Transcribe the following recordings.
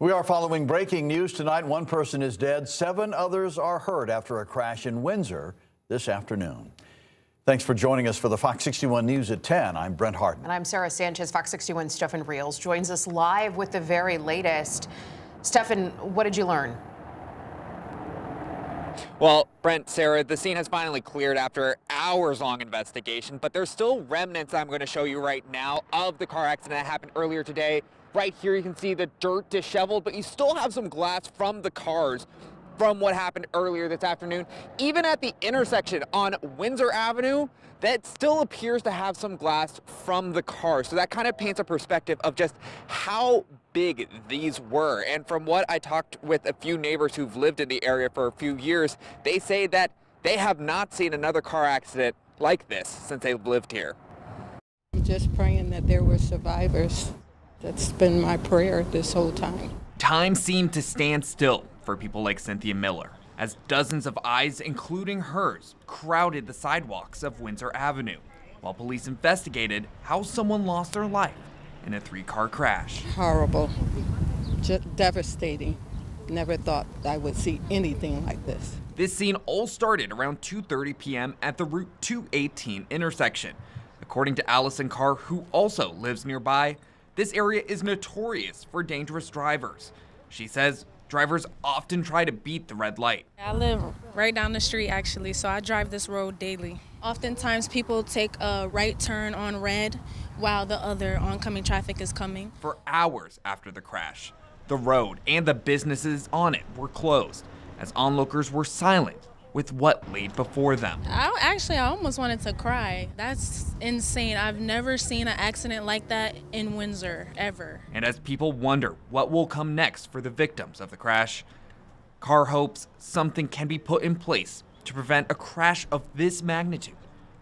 We are following breaking news tonight. One person is dead. 7 others are hurt after a crash in Windsor this afternoon. Thanks for joining us for the Fox 61 News at 10. I'm Brent Hartman. And I'm Sarah Sanchez. Fox 61 Stefan Reels joins us live with the very latest. Stefan, what did you learn? Well, Brent, Sarah, the scene has finally cleared after hours-long investigation, but there's still remnants I'm going to show you right now of the car accident that happened earlier today. Right here you can see the dirt disheveled, but you still have some glass from the cars from what happened earlier this afternoon. Even at the intersection on Windsor Avenue, that still appears to have some glass from the car. So that kind of paints a perspective of just how big these were. And from what I talked with a few neighbors who've lived in the area for a few years, they say that they have not seen another car accident like this since they've lived here. I'm just praying that there were survivors. That's been my prayer this whole time. Time seemed to stand still for people like Cynthia Miller, as dozens of eyes, including hers, crowded the sidewalks of Windsor Avenue, while police investigated how someone lost their life in a 3-car crash. Horrible, just devastating. Never thought I would see anything like this. This scene all started around 2:30 p.m. at the Route 218 intersection. According to Allison Carr, who also lives nearby, this area is notorious for dangerous drivers. She says drivers often try to beat the red light. I live right down the street, actually, so I drive this road daily. Oftentimes people take a right turn on red while the other oncoming traffic is coming. For hours after the crash, the road and the businesses on it were closed as onlookers were silent with what laid before them. I almost wanted to cry. That's insane. I've never seen an accident like that in Windsor, ever. And as people wonder what will come next for the victims of the crash, Carr hopes something can be put in place to prevent a crash of this magnitude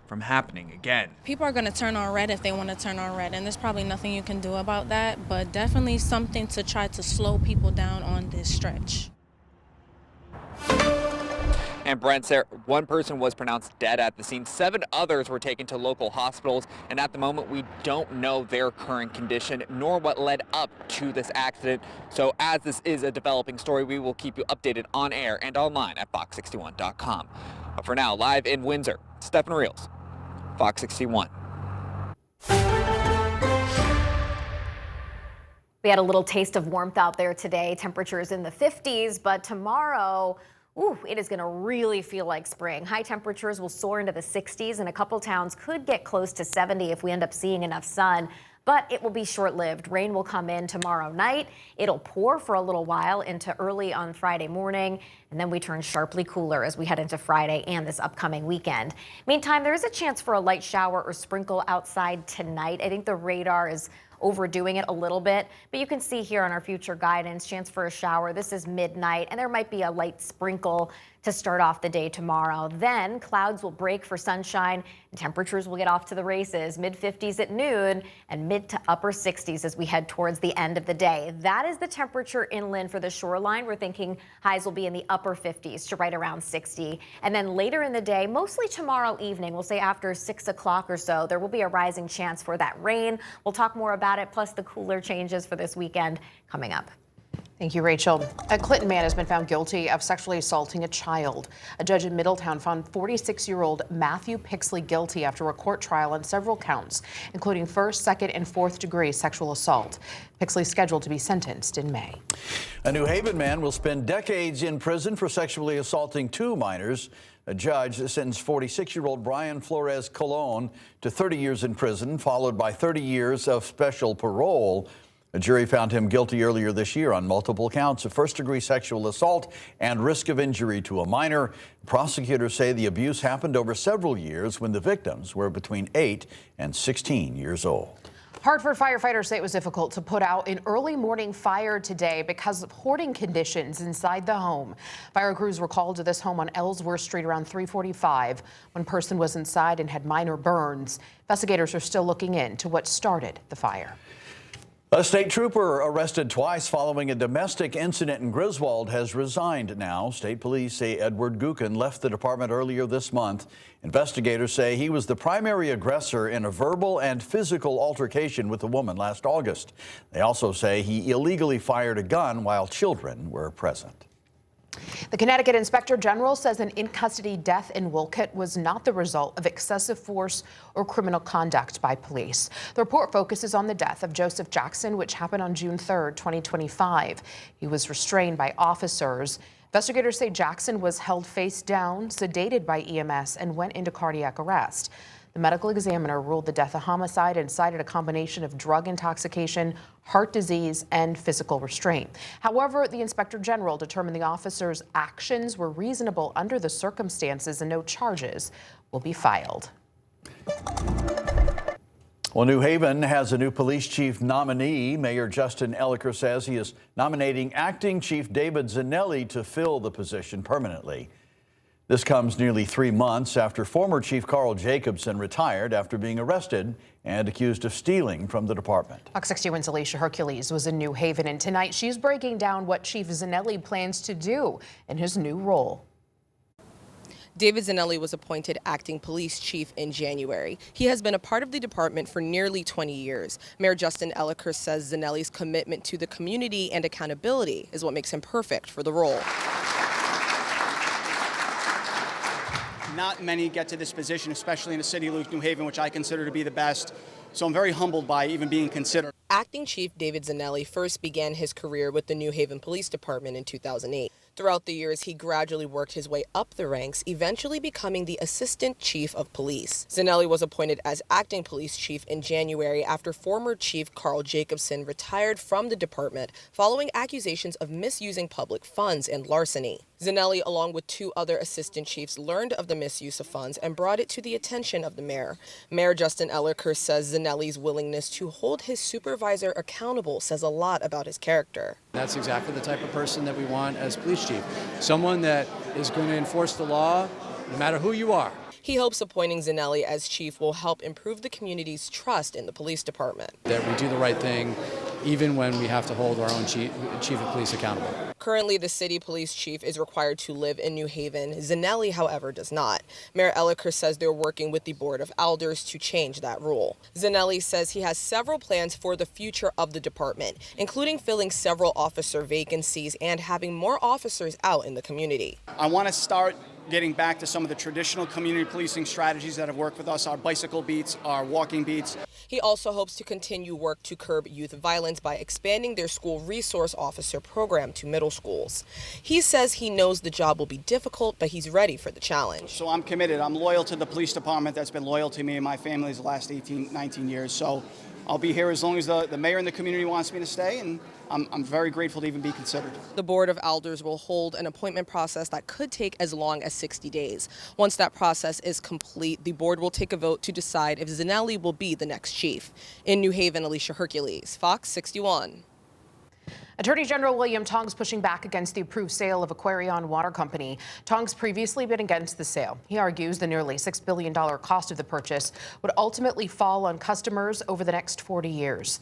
from happening again. People are gonna turn on red if they wanna turn on red, and there's probably nothing you can do about that, but definitely something to try to slow people down on this stretch. And Brent, Sarah, 1 person was pronounced dead at the scene. 7 others were taken to local hospitals. And at the moment, we don't know their current condition nor what led up to this accident. So as this is a developing story, we will keep you updated on air and online at fox61.com. But for now, live in Windsor, Stefan Reels, Fox 61. We had a little taste of warmth out there today. Temperatures in the 50s, but tomorrow, it is going to really feel like spring. High temperatures will soar into the 60s, and a couple towns could get close to 70 if we end up seeing enough sun. But it will be short-lived. Rain will come in tomorrow night. It'll pour for a little while into early on Friday morning, and then we turn sharply cooler as we head into Friday and this upcoming weekend. Meantime, there is a chance for a light shower or sprinkle outside tonight. I think the radar is overdoing it a little bit, but you can see here on our future guidance, chance for a shower. This is midnight, and there might be a light sprinkle to start off the day tomorrow. Then clouds will break for sunshine and temperatures will get off to the races. Mid-50s at noon and mid to upper 60s as we head towards the end of the day. That is the temperature inland for the shoreline. We're thinking highs will be in the upper 50s to right around 60. And then later in the day, mostly tomorrow evening, we'll say after 6 o'clock or so, there will be a rising chance for that rain. We'll talk more about it, plus the cooler changes for this weekend coming up. Thank you, Rachel. A Clinton man has been found guilty of sexually assaulting a child. A judge in Middletown found 46-year-old Matthew Pixley guilty after a court trial on several counts, including 1st, 2nd, and 4th degree sexual assault. Pixley is scheduled to be sentenced in May. A New Haven man will spend decades in prison for sexually assaulting 2 minors. A judge sentenced 46-year-old Brian Flores Colon to 30 years in prison, followed by 30 years of special parole. A jury found him guilty earlier this year on multiple counts of 1st-degree sexual assault and risk of injury to a minor. Prosecutors say the abuse happened over several years when the victims were between 8 and 16 years old. Hartford firefighters say it was difficult to put out an early morning fire today because of hoarding conditions inside the home. Fire crews were called to this home on Ellsworth Street around 3:45. One person was inside and had minor burns. Investigators are still looking into what started the fire. A state trooper arrested twice following a domestic incident in Griswold has resigned now. State police say Edward Gukin left the department earlier this month. Investigators say he was the primary aggressor in a verbal and physical altercation with a woman last August. They also say he illegally fired a gun while children were present. The Connecticut Inspector General says an in-custody death in Wolcott was not the result of excessive force or criminal conduct by police. The report focuses on the death of Joseph Jackson, which happened on June 3rd, 2025. He was restrained by officers. Investigators say Jackson was held face down, sedated by EMS, and went into cardiac arrest. The medical examiner ruled the death a homicide and cited a combination of drug intoxication, heart disease, and physical restraint. However, the Inspector General determined the officer's actions were reasonable under the circumstances and no charges will be filed. Well, New Haven has a new police chief nominee. Mayor Justin Elicker says he is nominating acting Chief David Zanelli to fill the position permanently. This comes nearly 3 months after former Chief Carl Jacobson retired after being arrested and accused of stealing from the department. Fox 61's Alicia Hercules was in New Haven, and tonight she's breaking down what Chief Zanelli plans to do in his new role. David Zanelli was appointed acting police chief in January. He has been a part of the department for nearly 20 years. Mayor Justin Elicker says Zanelli's commitment to the community and accountability is what makes him perfect for the role. Not many get to this position, especially in a city like New Haven, which I consider to be the best. So I'm very humbled by even being considered. Acting Chief David Zanelli first began his career with the New Haven Police Department in 2008. Throughout the years, he gradually worked his way up the ranks, eventually becoming the Assistant Chief of Police. Zanelli was appointed as acting police chief in January after former Chief Carl Jacobson retired from the department following accusations of misusing public funds and larceny. Zanelli, along with 2 other assistant chiefs, learned of the misuse of funds and brought it to the attention of the mayor. Mayor Justin Elicker says Zanelli's willingness to hold his supervisor accountable says a lot about his character. That's exactly the type of person that we want as police chief. Someone that is going to enforce the law no matter who you are. He hopes appointing Zanelli as chief will help improve the community's trust in the police department. That we do the right thing even when we have to hold our own chief of police accountable. Currently, the city police chief is required to live in New Haven. Zanelli, however, does not. Mayor Elicker says they're working with the Board of Elders to change that rule. Zanelli says he has several plans for the future of the department, including filling several officer vacancies and having more officers out in the community. I want to start getting back to some of the traditional community policing strategies that have worked with us, our bicycle beats, our walking beats. He also hopes to continue work to curb youth violence by expanding their school resource officer program to middle schools. He says he knows the job will be difficult, but he's ready for the challenge. So I'm committed. I'm loyal to the police department that's been loyal to me and my family the last 18, 19 years. So I'll be here as long as the mayor and the community wants me to stay, and I'm very grateful to even be considered. The Board of Elders will hold an appointment process that could take as long as 60 days. Once that process is complete, the board will take a vote to decide if Zanelli will be the next chief. In New Haven, Alicia Hercules, Fox 61. Attorney General William Tong's pushing back against the approved sale of Aquarion Water Company. Tong's previously been against the sale. He argues the nearly $6 billion cost of the purchase would ultimately fall on customers over the next 40 years.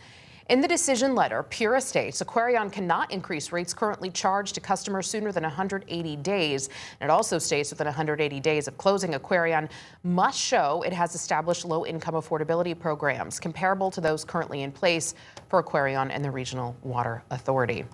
In the decision letter, Pura states Aquarion cannot increase rates currently charged to customers sooner than 180 days. And it also states within 180 days of closing, Aquarion must show it has established low-income affordability programs comparable to those currently in place for Aquarion and the Regional Water Authority.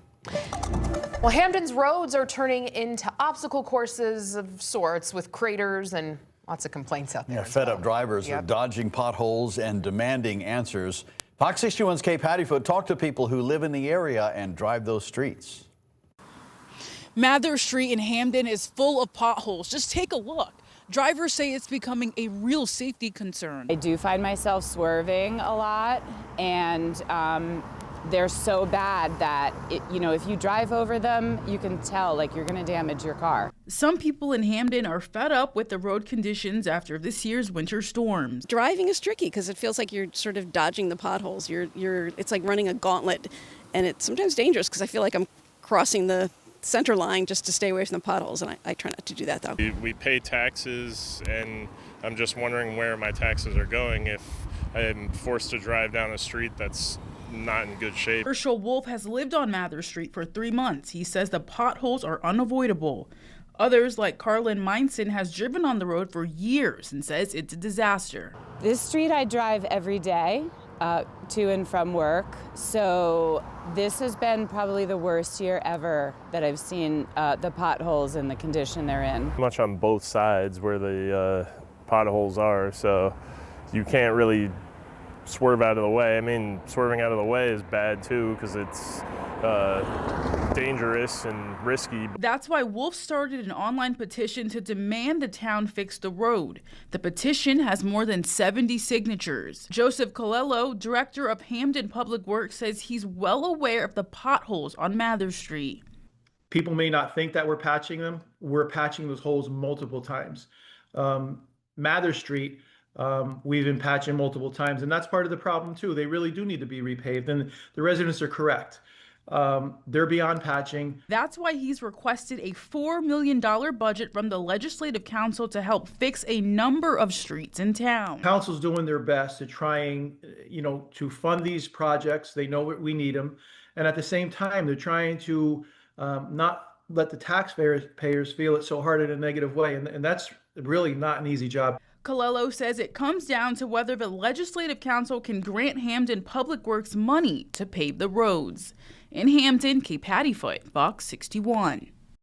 Well, Hampton's roads are turning into obstacle courses of sorts with craters and lots of complaints out there. Yeah, fed-up drivers are dodging potholes and demanding answers. Fox 61's Kay Pattyfoot talked to people who live in the area and drive those streets. Mather Street in Hampton is full of potholes. Just take a look. Drivers say it's becoming a real safety concern. I do find myself swerving a lot, and they're so bad that, if you drive over them, you can tell, you're going to damage your car. Some people in Hampton are fed up with the road conditions after this year's winter storms. Driving is tricky because it feels like you're sort of dodging the potholes. It's like running a gauntlet, and it's sometimes dangerous because I feel like I'm crossing the center line just to stay away from the potholes, and I try not to do that, though. We pay taxes, and I'm just wondering where my taxes are going if I'm forced to drive down a street that's not in good shape. Herschel Wolf has lived on Mather Street for 3 months. He says the potholes are unavoidable. Others, like Carlin Meinson, has driven on the road for years and says it's a disaster. This street I drive every day to and from work, so this has been probably the worst year ever that I've seen the potholes and the condition they're in. Much on both sides where the potholes are, so you can't really swerve out of the way. I mean, swerving out of the way is bad too because it's dangerous and risky. That's why Wolf started an online petition to demand the town fix the road. The petition has more than 70 signatures. Joseph Colello, director of Hampton Public Works, says he's well aware of the potholes on Mather Street. People may not think that we're patching them. We're patching those holes multiple times. Mather Street, we've been patching multiple times, and that's part of the problem too. They really do need to be repaved, and the residents are correct. They're beyond patching. That's why he's requested a $4 million budget from the Legislative Council to help fix a number of streets in town. Council's doing their best to trying, to fund these projects. They know we need them. And at the same time, they're trying to not let the taxpayers feel it so hard in a negative way. And that's really not an easy job. Colello says it comes down to whether the Legislative Council can grant Hampton Public Works money to pave the roads. In Hampton, Kate Pattyfoot, Fox 61.